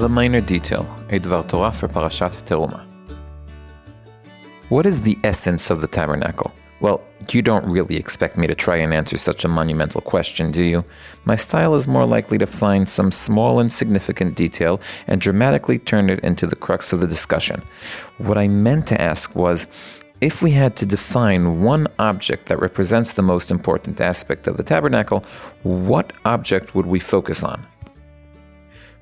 The minor detail, a Dvar Torah for Parashat Terumah. What is the essence of the tabernacle? Well, you don't really expect me to try and answer such a monumental question, do you? My style is more likely to find some small insignificant detail and dramatically turn it into the crux of the discussion. What I meant to ask was, if we had to define one object that represents the most important aspect of the tabernacle, what object would we focus on?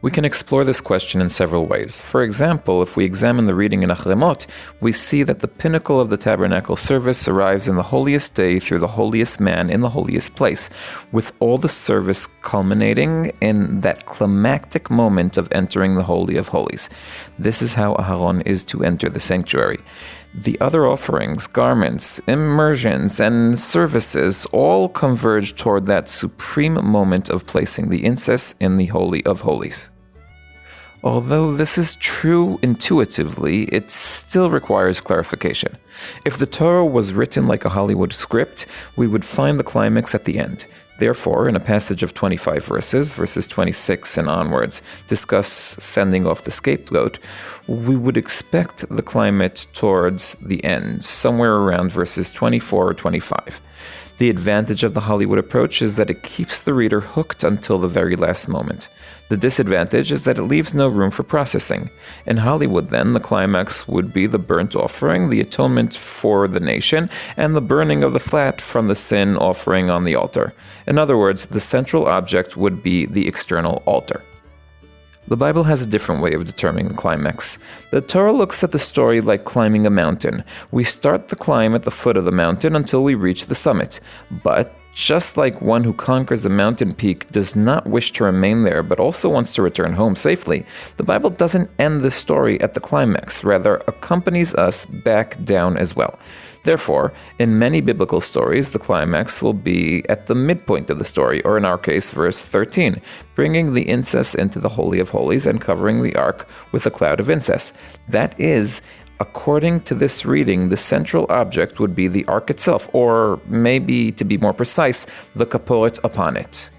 We can explore this question in several ways. For example, if we examine the reading in Acharei Mot, we see that the pinnacle of the tabernacle service arrives in the holiest day through the holiest man in the holiest place, with all the service culminating in that climactic moment of entering the Holy of Holies. This is how Aharon is to enter the sanctuary. The other offerings, garments, immersions, and services all converge toward that supreme moment of placing the incense in the Holy of Holies. Although this is true intuitively, it still requires clarification. If the Torah was written like a Hollywood script, we would find the climax at the end. Therefore, in a passage of 25 verses 26 and onwards, discuss sending off the scapegoat, we would expect the climate towards the end, somewhere around verses 24 or 25. The advantage of the Hollywood approach is that it keeps the reader hooked until the very last moment. The disadvantage is that it leaves no room for processing. In Hollywood, then, the climax would be the burnt offering, the atonement for the nation, and the burning of the fat from the sin offering on the altar. In other words, the central object would be the external altar. The Bible has a different way of determining the climax. The Torah looks at the story like climbing a mountain. We start the climb at the foot of the mountain until we reach the summit. But just like one who conquers a mountain peak does not wish to remain there but also wants to return home safely, the Bible doesn't end the story at the climax, rather accompanies us back down as well. Therefore, in many biblical stories, the climax will be at the midpoint of the story, or in our case, verse 13, bringing the incense into the Holy of Holies and covering the ark with a cloud of incense. That is, according to this reading, the central object would be the ark itself, or maybe, to be more precise, the kaporet upon it.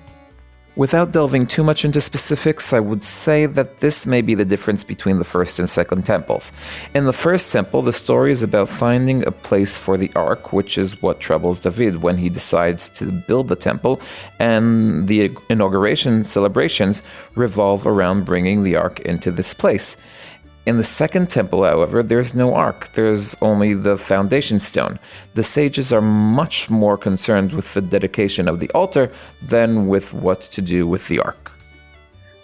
Without delving too much into specifics, I would say that this may be the difference between the first and second temples. In the first temple, the story is about finding a place for the ark, which is what troubles David when he decides to build the temple, and the inauguration celebrations revolve around bringing the ark into this place. In the second temple, however, there's no ark, there's only the foundation stone. The sages are much more concerned with the dedication of the altar than with what to do with the ark.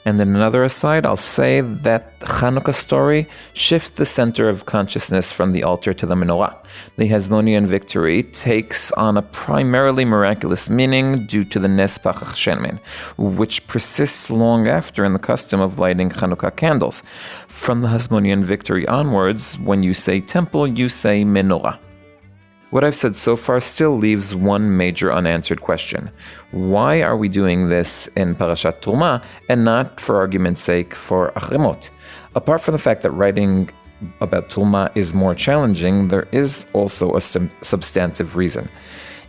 And in another aside, I'll say that the Hanukkah story shifts the center of consciousness from the altar to the menorah. The Hasmonean victory takes on a primarily miraculous meaning due to the Nes Pachach Shemen, which persists long after in the custom of lighting Hanukkah candles. From the Hasmonean victory onwards, when you say temple, you say menorah. What I've said so far still leaves one major unanswered question. Why are we doing this in Parashat Terumah and not, for argument's sake, for Acharei Mot? Apart from the fact that writing about Terumah is more challenging, there is also a substantive reason.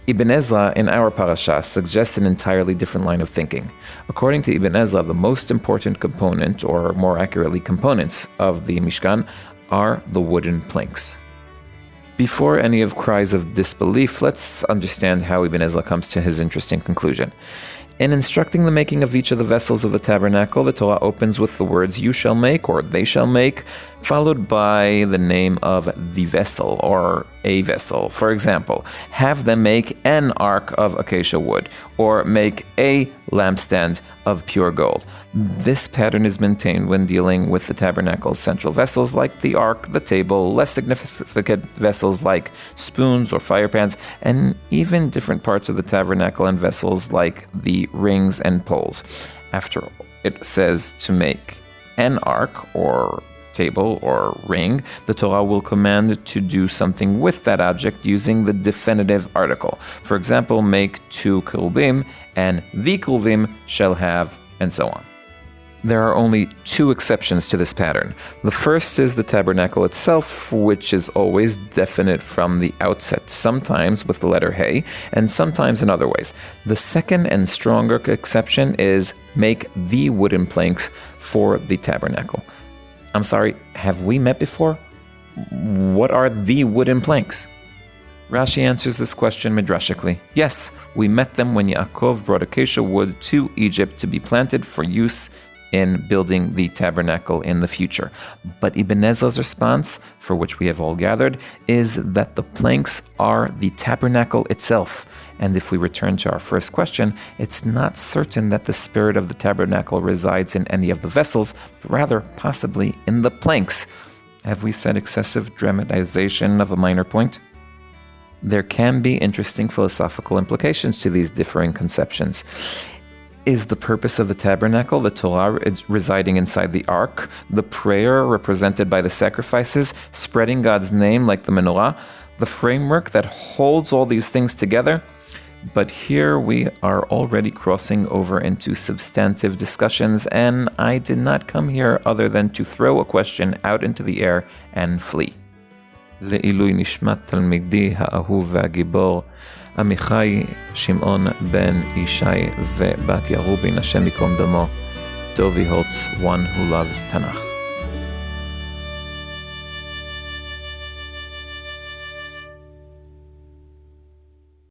Ibn Ezra in our parasha suggests an entirely different line of thinking. According to Ibn Ezra, the most important component, or more accurately components, of the Mishkan are the wooden planks. Before any of cries of disbelief, let's understand how Ibn Ezra comes to his interesting conclusion. In instructing the making of each of the vessels of the tabernacle, the Torah opens with the words "you shall make" or "they shall make," followed by the name of the vessel or a vessel. For example, have them make an ark of acacia wood, or make a lampstand of pure gold. This pattern is maintained when dealing with the tabernacle's central vessels like the ark, the table, less significant vessels like spoons or fire pans, and even different parts of the tabernacle and vessels like the rings and poles. After all, it says to make an ark or table or ring, the Torah will command to do something with that object using the definitive article. For example, make 2 kerubim, and the kerubim shall have, and so on. There are only two exceptions to this pattern. The first is the tabernacle itself, which is always definite from the outset, sometimes with the letter Hey, and sometimes in other ways. The second and stronger exception is make the wooden planks for the tabernacle. I'm sorry, have we met before? What are the wooden planks? Rashi answers this question midrashically. Yes, we met them when Yaakov brought acacia wood to Egypt to be planted for use in building the tabernacle in the future. But Ibn Ezra's response, for which we have all gathered, is that the planks are the tabernacle itself. And if we return to our first question, it's not certain that the spirit of the tabernacle resides in any of the vessels, but rather possibly in the planks. Have we said excessive dramatization of a minor point? There can be interesting philosophical implications to these differing conceptions. Is the purpose of the tabernacle, the Torah residing inside the ark, the prayer represented by the sacrifices, spreading God's name like the menorah, the framework that holds all these things together? But here we are already crossing over into substantive discussions, and I did not come here other than to throw a question out into the air and flee. לעילוי נשמת תלמידי האהוב והגיבור עמיחי שמעון בן ישי ובת ירובין השם יקום דמו, Dovi Holtz, one who loves Tanakh.